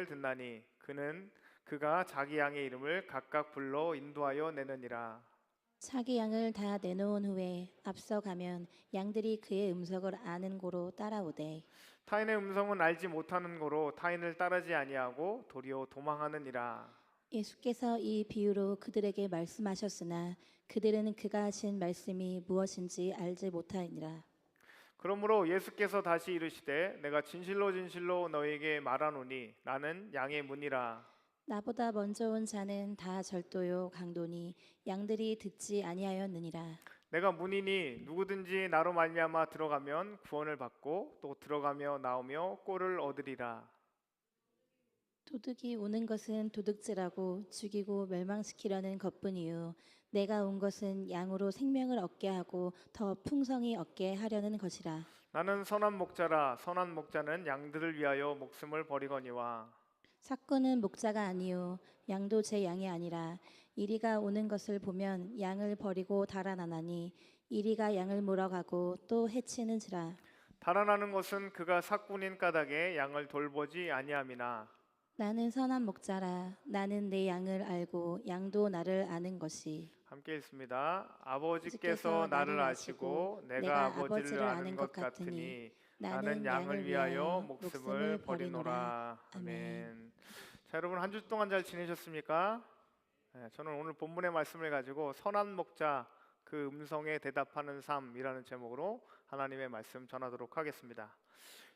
음성을 듣나니 그가 자기 양의 이름을 각각 불러 인도하여 내느니라. 자기 양을 다 내놓은 후에 앞서가면 양들이 그의 음성을 아는 고로 따라오되 타인의 음성은 알지 못하는 고로 타인을 따르지 아니하고 도리어 도망하느니라. 예수께서 이 비유로 그들에게 말씀하셨으나 그들은 그가 하신 말씀이 무엇인지 알지 못하니라. 그러므로 예수께서 다시 이르시되 내가 진실로 진실로 너에게 말하노니 나는 양의 문이라. 나보다 먼저 온 자는 다 절도요 강도니 양들이 듣지 아니하였느니라. 내가 문이니 누구든지 나로 말미암아 들어가면 구원을 받고 또 들어가며 나오며 꼴을 얻으리라. 도둑이 오는 것은 도둑질하고 죽이고 멸망시키려는 것뿐이요 내가 온 것은 양으로 생명을 얻게 하고 더 풍성히 얻게 하려는 것이라. 나는 선한 목자라. 선한 목자는 양들을 위하여 목숨을 버리거니와. 삭구는 목자가 아니요 양도 제 양이 아니라 이리가 오는 것을 보면 양을 버리고 달아나나니 이리가 양을 몰아가고 또 해치는지라. 달아나는 것은 그가 삭군인 까닭에 양을 돌보지 아니함이나. 나는 선한 목자라. 나는 내 양을 알고 양도 나를 아는 것이. 함께 읽습니다. 아버지께서 주께서 나를 나를 아시고 아시고 내가 내가 아버지를 아버지를 아는 아는 것 것 같으니 같으니 나는 나는 양을 위하여 목숨을 목숨을 버리노라. 버리노라. 아멘. 아멘. 자, 여러분 한 주 동안 잘 지내셨습니까? 저는 오늘 본문의 말씀을 가지고 선한 목자 그 음성에 대답하는 삶이라는 제목으로 하나님의 말씀 전하도록 하겠습니다.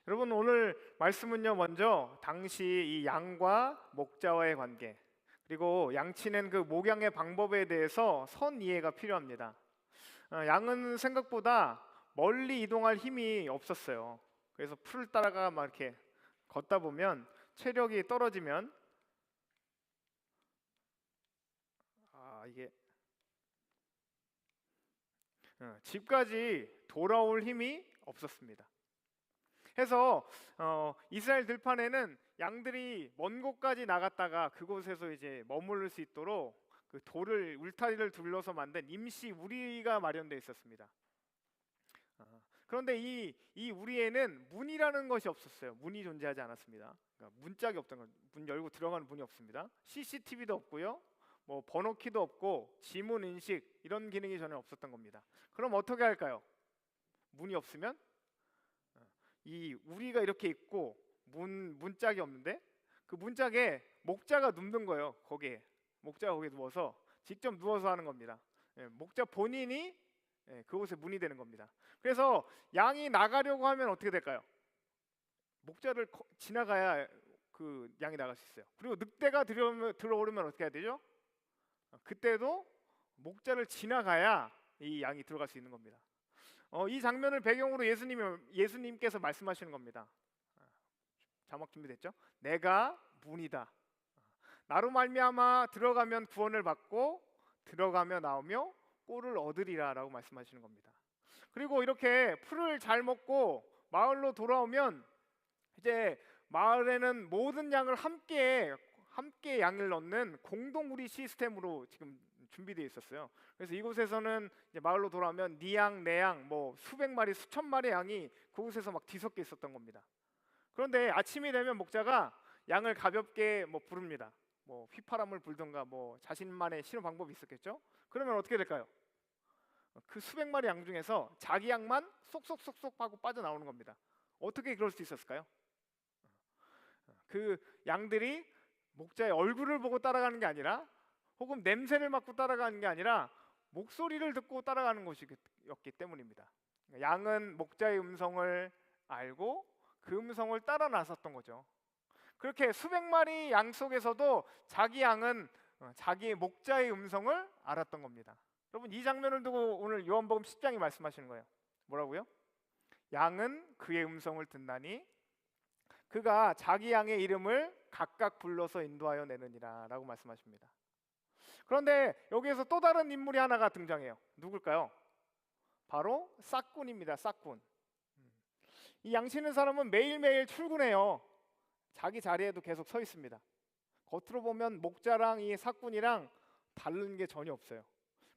여러분 오늘 말씀은요, 먼저 당시 이 양과 목자와의 관계, 그리고 양치는 그 목양의 방법에 대해서 선 이해가 필요합니다. 양은 생각보다 멀리 이동할 힘이 없었어요. 그래서 풀을 따라가 막 이렇게 걷다 보면 체력이 떨어지면 이게 집까지 돌아올 힘이 없었습니다. 해서 이스라엘 들판에는 양들이 먼 곳까지 나갔다가 그곳에서 이제 머무를 수 있도록 그 돌을 울타리를 둘러서 만든 임시 우리가 마련되어 있었습니다. 그런데 이 우리에는 문이라는 것이 없었어요. 문이 존재하지 않았습니다. 그러니까 문짝이 없던 거, 문 열고 들어가는 문이 없습니다. CCTV도 없고요, 뭐 번호키도 없고 지문 인식 이런 기능이 전혀 없었던 겁니다. 그럼 어떻게 할까요? 문이 없으면 이 우리가 이렇게 있고 문짝이 없는데 그 문짝에 목자가 눕는 거예요. 거기에 목자가 거기에 누워서 직접 누워서 하는 겁니다. 목자 본인이 그곳에 문이 되는 겁니다. 그래서 양이 나가려고 하면 어떻게 될까요? 목자를 지나가야 그 양이 나갈 수 있어요. 그리고 늑대가 들어오려면 어떻게 해야 되죠? 그때도 목자를 지나가야 이 양이 들어갈 수 있는 겁니다. 이 장면을 배경으로 예수님께서 말씀하시는 겁니다. 자막 준비됐죠? 내가 문이다. 나로 말미암아 들어가면 구원을 받고 들어가며 나오며 꼴을 얻으리라라고 말씀하시는 겁니다. 그리고 이렇게 풀을 잘 먹고 마을로 돌아오면 이제 마을에는 모든 양을 함께 양을 넣는 공동우리 시스템으로 지금 준비되어 있었어요. 그래서 이곳에서는 이제 마을로 돌아오면 네 양, 내 양, 뭐 수백 마리, 수천 마리 양이 그곳에서 막 뒤섞여 있었던 겁니다. 그런데 아침이 되면 목자가 양을 가볍게 뭐 부릅니다. 뭐 휘파람을 불던가 뭐 자신만의 신호 방법이 있었겠죠. 그러면 어떻게 될까요? 그 수백 마리 양 중에서 자기 양만 쏙쏙쏙쏙 하고 빠져나오는 겁니다. 어떻게 그럴 수 있었을까요? 그 양들이 목자의 얼굴을 보고 따라가는 게 아니라, 혹은 냄새를 맡고 따라가는 게 아니라 목소리를 듣고 따라가는 것이었기 때문입니다. 양은 목자의 음성을 알고 그 음성을 따라 나섰던 거죠. 그렇게 수백 마리 양 속에서도 자기 양은 자기의 목자의 음성을 알았던 겁니다. 여러분 이 장면을 두고 오늘 요한복음 10장이 말씀하시는 거예요. 뭐라고요? 양은 그의 음성을 듣나니 그가 자기 양의 이름을 각각 불러서 인도하여 내느니라 라고 말씀하십니다. 그런데 여기에서 또 다른 인물이 하나가 등장해요. 누굴까요? 바로 싹군입니다. 싹군. 이 양치는 사람은 매일매일 출근해요. 자기 자리에도 계속 서 있습니다. 겉으로 보면 목자랑 이 싹군이랑 다른 게 전혀 없어요.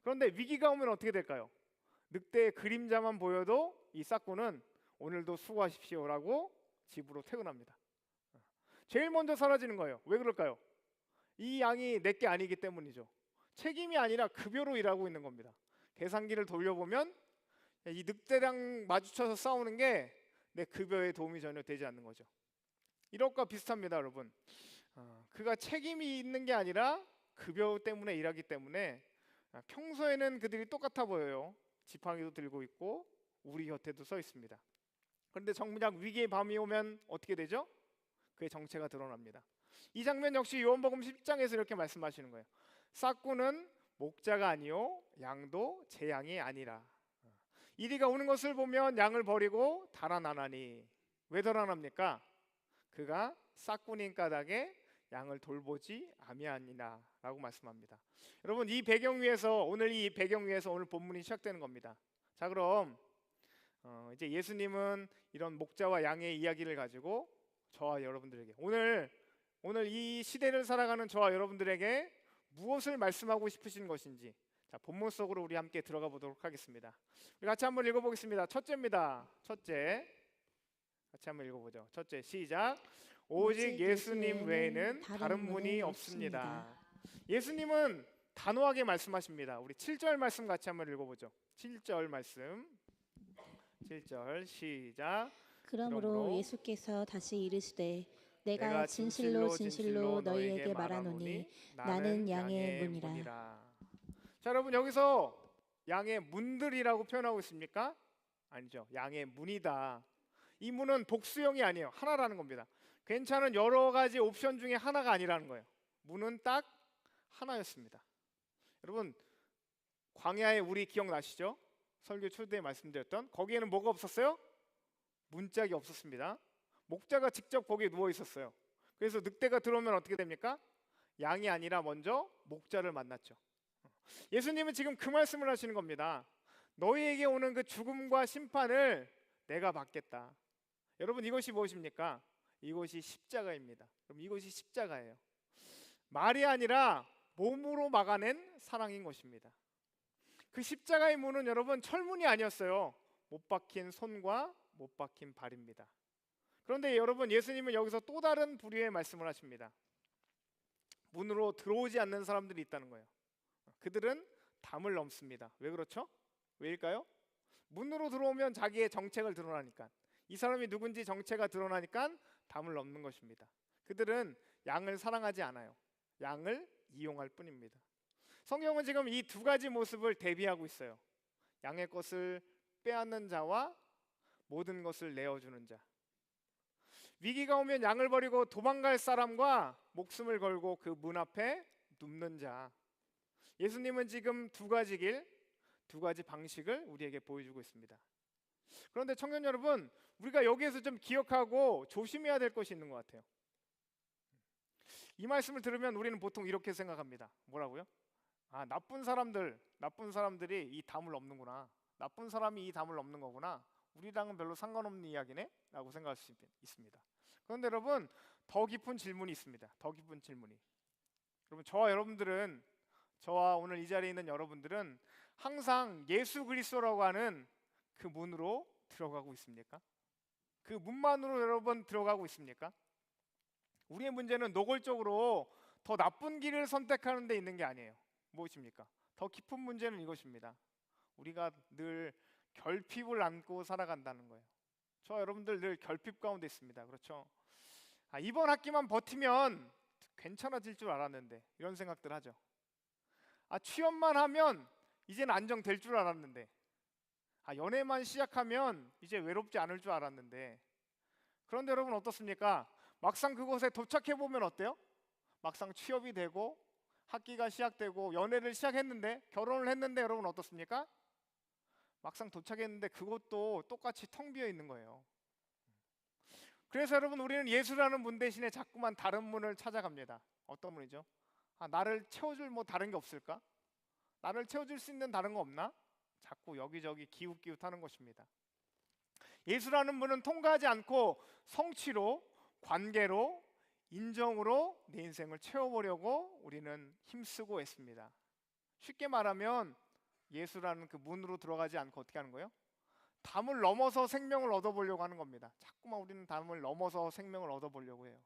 그런데 위기가 오면 어떻게 될까요? 늑대의 그림자만 보여도 이 싹군은 오늘도 수고하십시오라고 집으로 퇴근합니다. 제일 먼저 사라지는 거예요. 왜 그럴까요? 이 양이 내게 아니기 때문이죠. 책임이 아니라 급여로 일하고 있는 겁니다. 계산기를 돌려보면 이 늑대랑 마주쳐서 싸우는 게 내 급여에 도움이 전혀 되지 않는 거죠. 이것과 비슷합니다, 여러분. 그가 책임이 있는 게 아니라 급여 때문에 일하기 때문에 평소에는 그들이 똑같아 보여요. 지팡이도 들고 있고 우리 곁에도 서 있습니다. 그런데 정작 위기의 밤이 오면 어떻게 되죠? 그의 정체가 드러납니다. 이 장면 역시 요한복음 10장에서 이렇게 말씀하시는 거예요. 싹꾼은 목자가 아니요 양도 제 양이 아니라. 이리가 오는 것을 보면 양을 버리고 달아나나니. 왜 달아납니까? 그가 싹꾼인 까닭에 양을 돌보지 아미하니라 라고 말씀합니다. 여러분, 이 배경 위에서 오늘 본문이 시작되는 겁니다. 자, 그럼 이제 예수님은 이런 목자와 양의 이야기를 가지고 저와 여러분들에게 오늘 이 시대를 살아가는 저와 여러분들에게 무엇을 말씀하고 싶으신 것인지, 자, 본문 속으로 우리 함께 들어가 보도록 하겠습니다. 우리 같이 한번 읽어보겠습니다. 첫째입니다. 첫째, 같이 한번 읽어보죠. 첫째, 시작. 오직 예수님 외에는 다른 분이 없습니다. 예수님은 단호하게 말씀하십니다. 우리 7절 말씀 같이 한번 읽어보죠. 7절 말씀. 7절 시작. 그러므로 예수께서 다시 이르시되 내가 진실로 진실로 너희에게 말하노니 나는 양의 문이라. 자, 여러분, 여기서 양의 문들이라고 표현하고 있습니까? 아니죠. 양의 문이다. 이 문은 복수형이 아니에요. 하나라는 겁니다. 괜찮은 여러 가지 옵션 중에 하나가 아니라는 거예요. 문은 딱 하나였습니다. 여러분, 광야의 우리 기억나시죠? 설교 초대에 말씀드렸던 거기에는 뭐가 없었어요? 문짝이 없었습니다. 목자가 직접 거기에 누워 있었어요. 그래서 늑대가 들어오면 어떻게 됩니까? 양이 아니라 먼저 목자를 만났죠. 예수님은 지금 그 말씀을 하시는 겁니다. 너희에게 오는 그 죽음과 심판을 내가 받겠다. 여러분, 이것이 무엇입니까? 이것이 십자가입니다. 그럼 이것이 십자가예요. 말이 아니라 몸으로 막아낸 사랑인 것입니다. 그 십자가의 문은 여러분 철문이 아니었어요. 못 박힌 손과 못 박힌 발입니다. 그런데 여러분, 예수님은 여기서 또 다른 부류의 말씀을 하십니다. 문으로 들어오지 않는 사람들이 있다는 거예요. 그들은 담을 넘습니다. 왜 그렇죠? 왜일까요? 문으로 들어오면 자기의 정체를 드러나니까, 이 사람이 누군지 정체가 드러나니까 담을 넘는 것입니다. 그들은 양을 사랑하지 않아요. 양을 이용할 뿐입니다. 성경은 지금 이 두 가지 모습을 대비하고 있어요. 양의 것을 빼앗는 자와 모든 것을 내어주는 자. 위기가 오면 양을 버리고 도망갈 사람과 목숨을 걸고 그 문 앞에 눕는 자. 예수님은 지금 두 가지 길, 두 가지 방식을 우리에게 보여주고 있습니다. 그런데 청년 여러분, 우리가 여기에서 좀 기억하고 조심해야 될 것이 있는 것 같아요. 이 말씀을 들으면 우리는 보통 이렇게 생각합니다. 뭐라고요? 나쁜 사람들이 이 담을 넘는구나. 나쁜 사람이 이 담을 넘는 거구나. 우리랑은 별로 상관없는 이야기네? 라고 생각할 수 있습니다. 그런데 여러분, 더 깊은 질문이 있습니다. 더 깊은 질문이. 여러분, 저와 오늘 이 자리에 있는 여러분들은 항상 예수 그리스도라고 하는 그 문으로 들어가고 있습니까? 그 문만으로 여러분 들어가고 있습니까? 우리의 문제는 노골적으로 더 나쁜 길을 선택하는 데 있는 게 아니에요. 무엇입니까? 더 깊은 문제는 이것입니다. 우리가 늘 결핍을 안고 살아간다는 거예요. 저 여러분들 늘 결핍 가운데 있습니다. 그렇죠? 이번 학기만 버티면 괜찮아질 줄 알았는데, 이런 생각들 하죠. 취업만 하면 이제는 안정될 줄 알았는데, 연애만 시작하면 이제 외롭지 않을 줄 알았는데. 그런데 여러분 어떻습니까? 막상 그곳에 도착해 보면 어때요? 막상 취업이 되고 학기가 시작되고 연애를 시작했는데, 결혼을 했는데 여러분 어떻습니까? 막상 도착했는데 그것도 똑같이 텅 비어 있는 거예요. 그래서 여러분, 우리는 예수라는 문 대신에 자꾸만 다른 문을 찾아갑니다. 어떤 문이죠? 나를 채워줄 다른 게 없을까? 나를 채워줄 수 있는 다른 거 없나? 자꾸 여기저기 기웃기웃하는 것입니다. 예수라는 문은 통과하지 않고 성취로, 관계로, 인정으로 내 인생을 채워보려고 우리는 힘쓰고 애씁니다. 쉽게 말하면 예수라는 그 문으로 들어가지 않고 어떻게 하는 거예요? 담을 넘어서 생명을 얻어보려고 하는 겁니다. 자꾸만 우리는 담을 넘어서 생명을 얻어보려고 해요.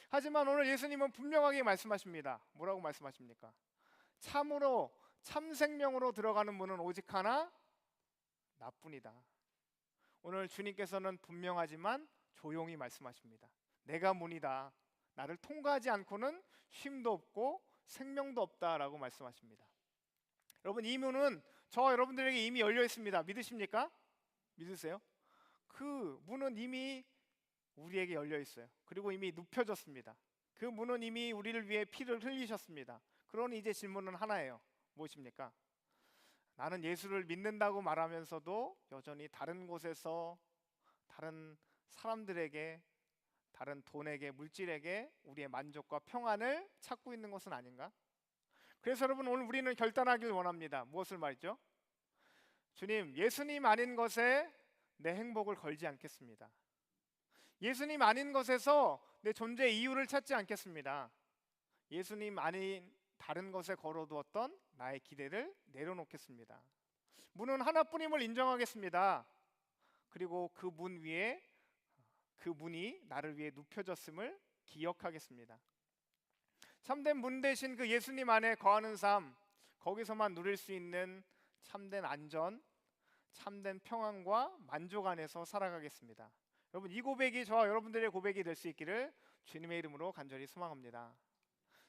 하지만 오늘 예수님은 분명하게 말씀하십니다. 뭐라고 말씀하십니까? 참으로 참 생명으로 들어가는 문은 오직 하나, 나뿐이다. 오늘 주님께서는 분명하지만 조용히 말씀하십니다. 내가 문이다. 나를 통과하지 않고는 쉼도 없고 생명도 없다라고 말씀하십니다. 여러분, 이 문은 저와 여러분들에게 이미 열려 있습니다. 믿으십니까? 믿으세요? 그 문은 이미 우리에게 열려 있어요. 그리고 이미 눕혀졌습니다. 그 문은 이미 우리를 위해 피를 흘리셨습니다. 그러니 이제 질문은 하나예요. 무엇입니까? 나는 예수를 믿는다고 말하면서도 여전히 다른 곳에서 다른 사람들에게, 다른 돈에게, 물질에게 우리의 만족과 평안을 찾고 있는 것은 아닌가? 그래서 여러분, 오늘 우리는 결단하길 원합니다. 무엇을 말이죠? 주님, 예수님 아닌 것에 내 행복을 걸지 않겠습니다. 예수님 아닌 것에서 내 존재 이유를 찾지 않겠습니다. 예수님 아닌 다른 것에 걸어두었던 나의 기대를 내려놓겠습니다. 문은 하나뿐임을 인정하겠습니다. 그리고 그 문 위에, 그 문이 나를 위해 눕혀졌음을 기억하겠습니다. 참된 문 대신 그 예수님 안에 거하는 삶, 거기서만 누릴 수 있는 참된 안전, 참된 평안과 만족 안에서 살아가겠습니다. 여러분, 이 고백이 저와 여러분들의 고백이 될 수 있기를 주님의 이름으로 간절히 소망합니다.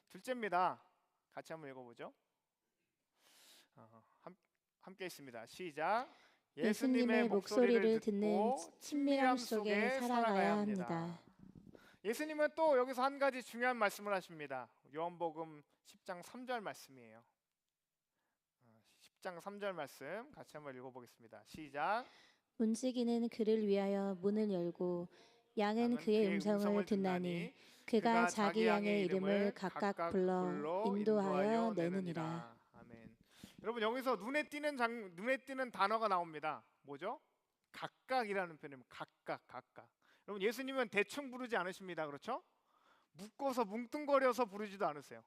둘째입니다. 같이 한번 읽어보죠. 함께 있습니다. 시작. 예수님의 목소리를 듣는 친밀함 속에 살아가야 합니다. 예수님은 또 여기서 한 가지 중요한 말씀을 하십니다. 요한복음 10장 3절 말씀이에요. 10장 3절 말씀 같이 한번 읽어보겠습니다. 시작. 문지기는 그를 위하여 문을 열고 양은 그의 음성을 듣나니 그가 자기 양의 이름을 각각 불러 인도하여 내느니라. 아멘. 여러분, 여기서 눈에 띄는 단어가 나옵니다. 뭐죠? 각각이라는 표현입니다. 각각. 여러분, 예수님은 대충 부르지 않으십니다. 그렇죠? 묶어서 뭉뚱거려서 부르지도 않으세요.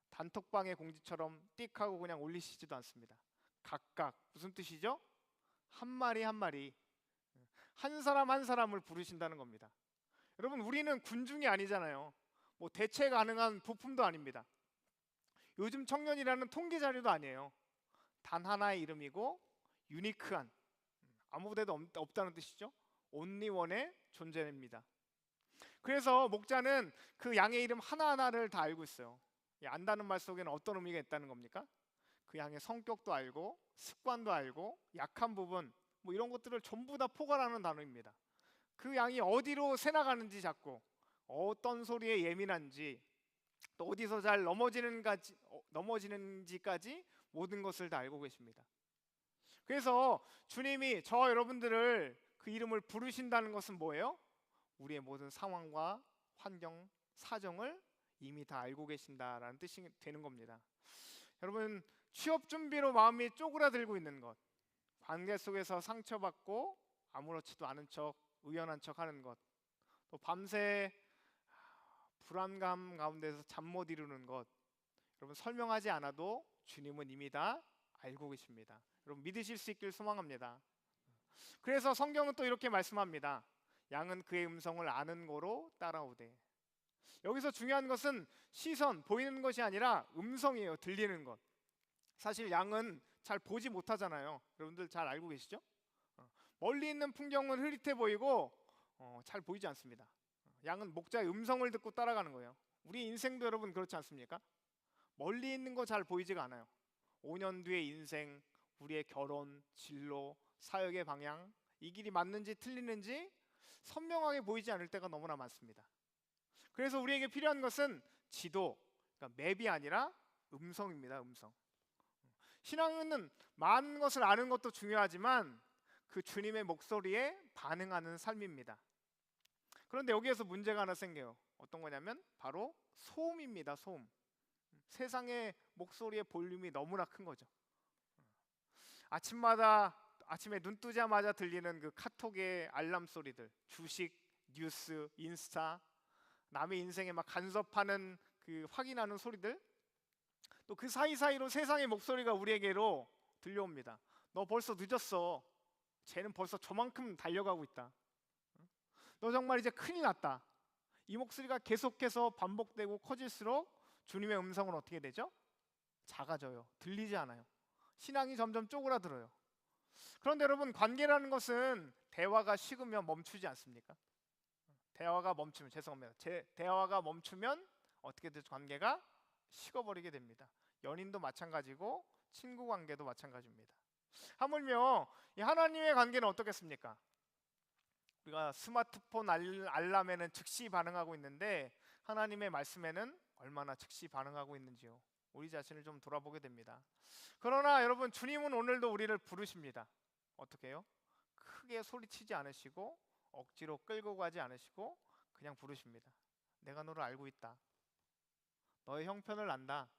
단톡방의 공지처럼 띡 하고 그냥 올리시지도 않습니다. 각각, 무슨 뜻이죠? 한 마리 한 마리, 한 사람 한 사람을 부르신다는 겁니다. 여러분, 우리는 군중이 아니잖아요. 뭐 대체 가능한 부품도 아닙니다. 요즘 청년이라는 통계 자료도 아니에요. 단 하나의 이름이고 유니크한, 아무데도 없다는 뜻이죠. only one의 존재입니다. 그래서 목자는 그 양의 이름 하나하나를 다 알고 있어요. 안다는 말 속에는 어떤 의미가 있다는 겁니까? 그 양의 성격도 알고 습관도 알고 약한 부분, 뭐 이런 것들을 전부 다 포괄하는 단어입니다. 그 양이 어디로 새나가는지 잡고, 어떤 소리에 예민한지, 또 어디서 잘 넘어지는지까지 모든 것을 다 알고 계십니다. 그래서 주님이 저와 여러분들을 그 이름을 부르신다는 것은 뭐예요? 우리의 모든 상황과 환경, 사정을 이미 다 알고 계신다라는 뜻이 되는 겁니다. 여러분, 취업 준비로 마음이 쪼그라들고 있는 것, 관계 속에서 상처받고 아무렇지도 않은 척, 의연한 척 하는 것, 또 밤새 불안감 가운데서 잠 못 이루는 것, 여러분, 설명하지 않아도 주님은 이미 다 알고 계십니다. 여러분, 믿으실 수 있길 소망합니다. 그래서 성경은 또 이렇게 말씀합니다. 양은 그의 음성을 아는 거로 따라오되. 여기서 중요한 것은 시선, 보이는 것이 아니라 음성이에요. 들리는 것. 사실 양은 잘 보지 못하잖아요. 여러분들 잘 알고 계시죠? 멀리 있는 풍경은 흐릿해 보이고 잘 보이지 않습니다. 양은 목자의 음성을 듣고 따라가는 거예요. 우리 인생도 여러분 그렇지 않습니까? 멀리 있는 거 잘 보이지가 않아요. 5년 뒤의 인생, 우리의 결혼, 진로, 사역의 방향, 이 길이 맞는지 틀리는지 선명하게 보이지 않을 때가 너무나 많습니다. 그래서 우리에게 필요한 것은 지도, 그러니까 맵이 아니라 음성입니다. 음성. 신앙은 많은 것을 아는 것도 중요하지만 그 주님의 목소리에 반응하는 삶입니다. 그런데 여기에서 문제가 하나 생겨요. 어떤 거냐면 바로 소음입니다. 소음. 세상의 목소리의 볼륨이 너무나 큰 거죠. 아침에 눈 뜨자마자 들리는 그 카톡의 알람 소리들, 주식, 뉴스, 인스타, 남의 인생에 막 간섭하는 그 확인하는 소리들, 또 그 사이사이로 세상의 목소리가 우리에게로 들려옵니다. 너 벌써 늦었어. 쟤는 벌써 저만큼 달려가고 있다. 너 정말 이제 큰일 났다. 이 목소리가 계속해서 반복되고 커질수록 주님의 음성은 어떻게 되죠? 작아져요. 들리지 않아요. 신앙이 점점 쪼그라들어요. 그런데 여러분, 관계라는 것은 대화가 식으면 멈추지 않습니까? 대화가 멈추면, 죄송합니다, 대화가 멈추면 어떻게 되죠? 관계가 식어버리게 됩니다. 연인도 마찬가지고 친구 관계도 마찬가지입니다. 하물며 이 하나님의 관계는 어떻겠습니까? 우리가 스마트폰 알람에는 즉시 반응하고 있는데 하나님의 말씀에는 얼마나 즉시 반응하고 있는지요. 우리 자신을 좀 돌아보게 됩니다. 그러나 여러분, 주님은 오늘도 우리를 부르십니다. 어떻게 해요? 크게 소리치지 않으시고 억지로 끌고 가지 않으시고 그냥 부르십니다. 내가 너를 알고 있다. 너의 형편을 안다.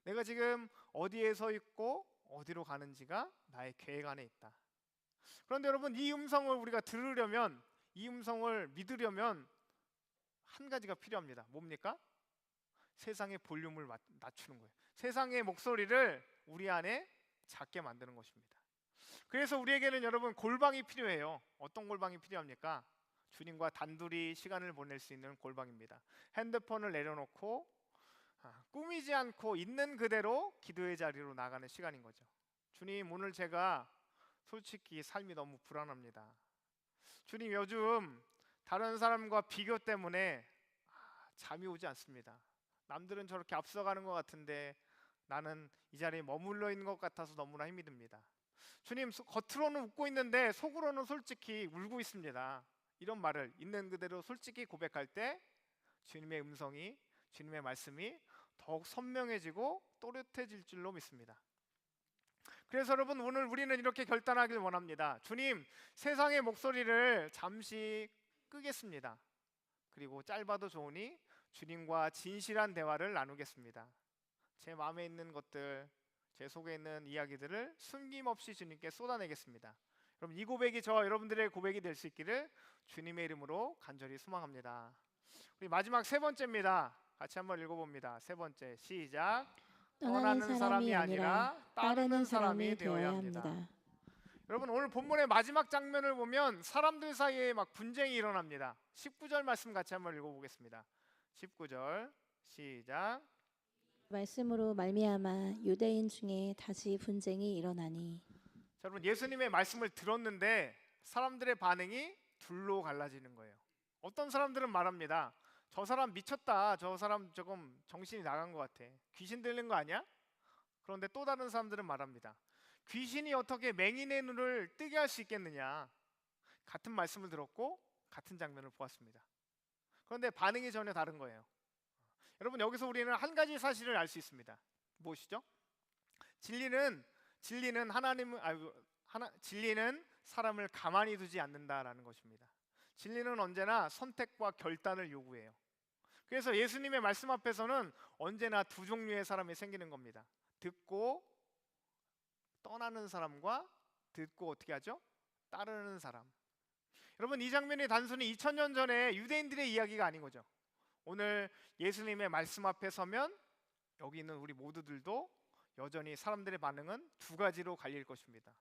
내가 지금 어디에 서 있고 어디로 가는지가 나의 계획 안에 있다. 그런데 여러분, 이 음성을 우리가 들으려면, 이 음성을 믿으려면 한 가지가 필요합니다. 뭡니까? 세상의 볼륨을 낮추는 거예요. 세상의 목소리를 우리 안에 작게 만드는 것입니다. 그래서 우리에게는 여러분, 골방이 필요해요. 어떤 골방이 필요합니까? 주님과 단둘이 시간을 보낼 수 있는 골방입니다. 핸드폰을 내려놓고 꾸미지 않고 있는 그대로 기도의 자리로 나가는 시간인 거죠. 주님, 오늘 제가 솔직히 삶이 너무 불안합니다. 주님, 요즘 다른 사람과 비교 때문에 잠이 오지 않습니다. 남들은 저렇게 앞서가는 것 같은데 나는 이 자리에 머물러 있는 것 같아서 너무나 힘이 듭니다. 주님, 겉으로는 웃고 있는데 속으로는 솔직히 울고 있습니다. 이런 말을 있는 그대로 솔직히 고백할 때 주님의 음성이, 주님의 말씀이 더욱 선명해지고 또렷해질 줄로 믿습니다. 그래서 여러분, 오늘 우리는 이렇게 결단하길 원합니다. 주님, 세상의 목소리를 잠시 끄겠습니다. 그리고 짧아도 좋으니 주님과 진실한 대화를 나누겠습니다. 제 마음에 있는 것들, 제 속에 있는 이야기들을 숨김없이 주님께 쏟아내겠습니다. 여러분, 이 고백이 저와 여러분들의 고백이 될 수 있기를 주님의 이름으로 간절히 소망합니다. 우리 마지막 세 번째입니다. 같이 한번 읽어봅니다. 세 번째, 시작. 떠나는 사람이 아니라 따르는 사람이 되어야 합니다. 여러분, 오늘 본문의 마지막 장면을 보면 사람들 사이에 막 분쟁이 일어납니다. 19절 말씀 같이 한번 읽어보겠습니다. 19절 시작. 말씀으로 말미암아 유대인 중에 다시 분쟁이 일어나니. 자, 여러분, 예수님의 말씀을 들었는데 사람들의 반응이 둘로 갈라지는 거예요. 어떤 사람들은 말합니다. 저 사람 미쳤다. 저 사람 조금 정신이 나간 것 같아. 귀신 들린 거 아니야? 그런데 또 다른 사람들은 말합니다. 귀신이 어떻게 맹인의 눈을 뜨게 할 수 있겠느냐. 같은 말씀을 들었고 같은 장면을 보았습니다. 그런데 반응이 전혀 다른 거예요. 여러분, 여기서 우리는 한 가지 사실을 알 수 있습니다. 무엇이죠? 진리는 진리는 사람을 가만히 두지 않는다라는 것입니다. 진리는 언제나 선택과 결단을 요구해요. 그래서 예수님의 말씀 앞에서는 언제나 두 종류의 사람이 생기는 겁니다. 듣고 떠나는 사람과 듣고 어떻게 하죠? 따르는 사람. 여러분, 이 장면이 단순히 2000년 전에 유대인들의 이야기가 아닌 거죠. 오늘 예수님의 말씀 앞에 서면 여기 있는 우리 모두들도 여전히 사람들의 반응은 두 가지로 갈릴 것입니다.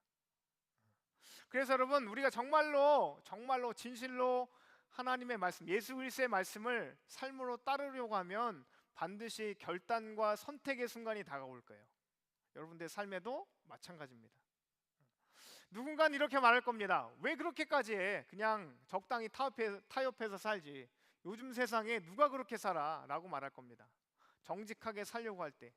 그래서 여러분, 우리가 정말로 진실로 하나님의 말씀, 예수 그리스도의 말씀을 삶으로 따르려고 하면 반드시 결단과 선택의 순간이 다가올 거예요. 여러분들의 삶에도 마찬가지입니다. 누군가는 이렇게 말할 겁니다. 왜 그렇게까지 해? 그냥 적당히 타협해서 살지. 요즘 세상에 누가 그렇게 살아? 라고 말할 겁니다. 정직하게 살려고 할 때,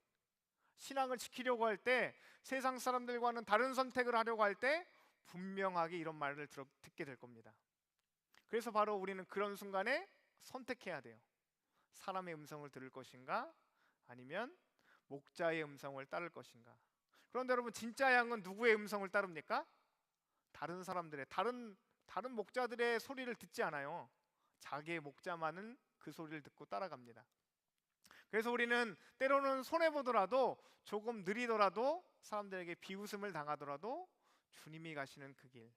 신앙을 지키려고 할 때, 세상 사람들과는 다른 선택을 하려고 할 때 분명하게 이런 말을 듣게 될 겁니다. 그래서 바로 우리는 그런 순간에 선택해야 돼요. 사람의 음성을 들을 것인가, 아니면 목자의 음성을 따를 것인가. 그런데 여러분, 진짜 양은 누구의 음성을 따릅니까? 다른 사람들의, 다른 목자들의 소리를 듣지 않아요. 자기의 목자만은 그 소리를 듣고 따라갑니다. 그래서 우리는 때로는 손해보더라도, 조금 느리더라도, 사람들에게 비웃음을 당하더라도 주님이 가시는 그 길,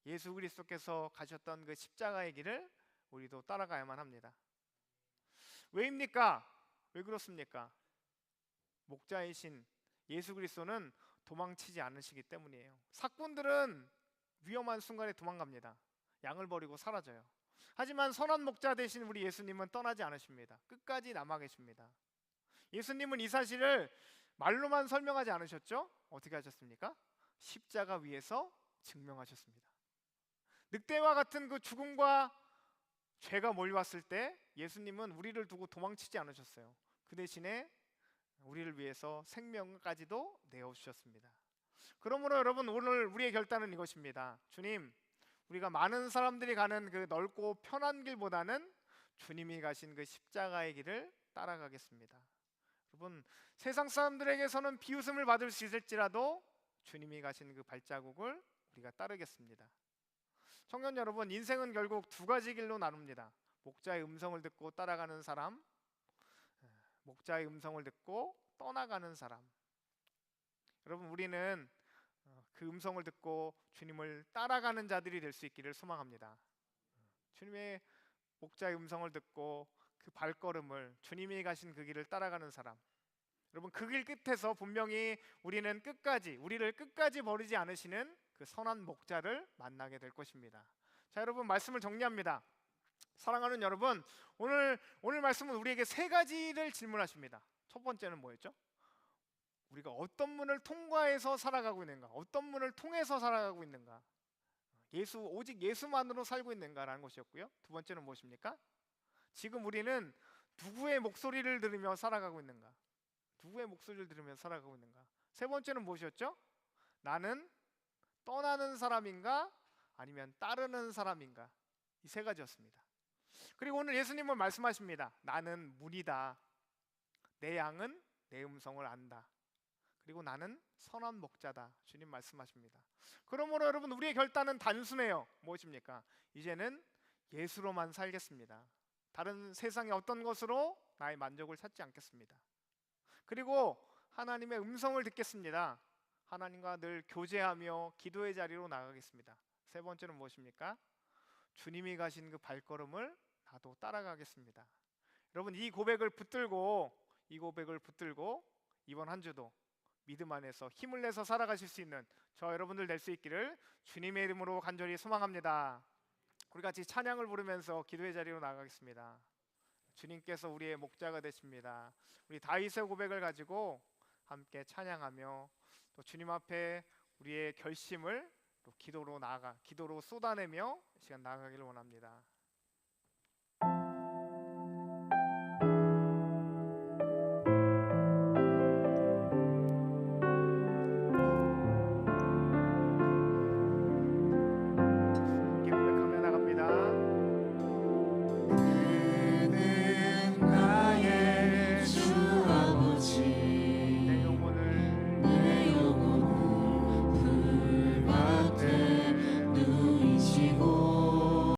예수 그리스도께서 가셨던 그 십자가의 길을 우리도 따라가야만 합니다. 왜입니까? 왜 그렇습니까? 목자이신 예수 그리스도는 도망치지 않으시기 때문이에요. 사꾼들은 위험한 순간에 도망갑니다. 양을 버리고 사라져요. 하지만 선한 목자 되신 우리 예수님은 떠나지 않으십니다. 끝까지 남아 계십니다. 예수님은 이 사실을 말로만 설명하지 않으셨죠? 어떻게 하셨습니까? 십자가 위에서 증명하셨습니다. 늑대와 같은 그 죽음과 죄가 몰려왔을 때 예수님은 우리를 두고 도망치지 않으셨어요. 그 대신에 우리를 위해서 생명까지도 내어주셨습니다. 그러므로 여러분, 오늘 우리의 결단은 이것입니다. 주님, 우리가 많은 사람들이 가는 그 넓고 편한 길보다는 주님이 가신 그 십자가의 길을 따라가겠습니다. 여러분, 세상 사람들에게서는 비웃음을 받을 수 있을지라도 주님이 가신 그 발자국을 우리가 따르겠습니다. 청년 여러분, 인생은 결국 두 가지 길로 나눕니다. 목자의 음성을 듣고 따라가는 사람, 목자의 음성을 듣고 떠나가는 사람. 여러분, 우리는 그 음성을 듣고 주님을 따라가는 자들이 될 수 있기를 소망합니다. 주님의 목자의 음성을 듣고 그 발걸음을, 주님이 가신 그 길을 따라가는 사람. 여러분, 그 길 끝에서 분명히 우리를 끝까지 버리지 않으시는 그 선한 목자를 만나게 될 것입니다. 자, 여러분, 말씀을 정리합니다. 사랑하는 여러분, 오늘 말씀은 우리에게 세 가지를 질문하십니다. 첫 번째는 뭐였죠? 우리가 어떤 문을 통과해서 살아가고 있는가? 어떤 문을 통해서 살아가고 있는가? 오직 예수만으로 살고 있는가라는 것이었고요. 두 번째는 무엇입니까? 지금 우리는 누구의 목소리를 들으며 살아가고 있는가? 누구의 목소리를 들으며 살아가고 있는가? 세 번째는 무엇이었죠? 나는 떠나는 사람인가? 아니면 따르는 사람인가? 이 세 가지였습니다. 그리고 오늘 예수님은 말씀하십니다. 나는 문이다. 내 양은 내 음성을 안다. 그리고 나는 선한 목자다. 주님 말씀하십니다. 그러므로 여러분, 우리의 결단은 단순해요. 무엇입니까? 이제는 예수로만 살겠습니다. 다른 세상의 어떤 것으로 나의 만족을 찾지 않겠습니다. 그리고 하나님의 음성을 듣겠습니다. 하나님과 늘 교제하며 기도의 자리로 나가겠습니다. 세 번째는 무엇입니까? 주님이 가신 그 발걸음을 나도 따라가겠습니다. 여러분, 이 고백을 붙들고 이번 한 주도 믿음 안에서 힘을 내서 살아가실 수 있는 저 여러분들 될 수 있기를 주님의 이름으로 간절히 소망합니다. 우리 같이 찬양을 부르면서 기도의 자리로 나가겠습니다. 주님께서 우리의 목자가 되십니다. 우리 다윗의 고백을 가지고 함께 찬양하며 또 주님 앞에 우리의 결심을 또 기도로 쏟아내며 시간 나아가기를 원합니다.